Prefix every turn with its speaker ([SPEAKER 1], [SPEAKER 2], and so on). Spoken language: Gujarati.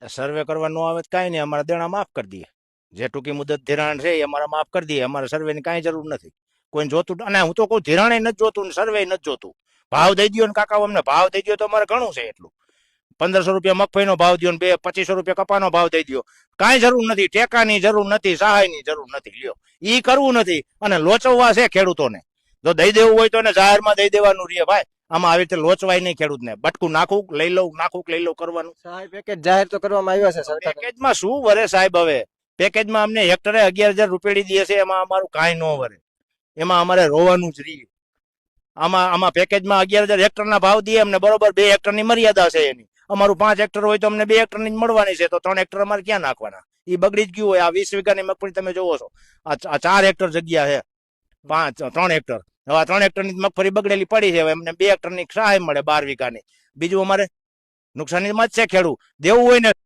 [SPEAKER 1] સર્વે કરવા ન આવે તો કાંઈ નહીં, અમારા દેણા માફ કરી દઈએ. જે ટૂંકી મુદત ધિરાણ છે એ અમારા માફ કરી દઈએ. અમારે સર્વેની કાંઈ જરૂર નથી. કોઈને જોતું, અને હું તો કોઈ ધિરાણે નથી જોતું ને સર્વે નથી જોતું. ભાવ દઈ દો ને કાકા, અમને ભાવ દઈ દો તો અમારે ઘણું છે એટલું. 1500 રૂપિયા મગફળીનો ભાવ દો ને 2500 રૂપિયા કપાનો ભાવ દઈ દો. કાંઈ જરૂર નથી, ટેકાની જરૂર નથી, સહાયની જરૂર નથી. લ્યો, ઈ કરવું નથી અને લોચવવા છે ખેડૂતોને. જો દઈ દેવું હોય તો એને જાહેરમાં દઈ દેવાનું રે ભાઈ. આમાં આવી રીતે લોચવાય નહીં ખેડૂતને. બટકું નાખું લઈ લઉં, નાખું લઈ લઉં કરવાનું.
[SPEAKER 2] સહાય પેકેજ જાહેર તો કરવામાં આવ્યા છે સરકાર.
[SPEAKER 1] પેકેજમાં શું વરે સાહેબ? હવે પેકેજમાં અમને હેક્ટરે 11,000 રૂપિયા દે છે, એમાં અમારું કાંઈ ન વરે. એમાં અમારે રોવાનું જ રહીએ. આમાં પેકેજમાં 11,000 હેક્ટરના ભાવ દે અમને, બરોબર. 2 હેક્ટરની મર્યાદા છે એની. અમારું 5 હેક્ટર હોય તો અમને 2 હેક્ટરની જ મળવાની છે, તો 3 હેક્ટર અમારે ક્યાં નાખવાના? એ બગડી જ ગયું હોય. આ 20 વીઘાની મગફળી તમે જોવો છો, આ 4 હેક્ટર જગ્યા છે, 3 હેક્ટર. હવે 3 હેક્ટરની મગફળી બગડેલી પડી છે. હવે અમને 2 હેક્ટરની સહાય મળે 12 વીઘાની. બીજું અમારે નુકસાનીમાં જ છે ખેડૂત. દેવું હોય ને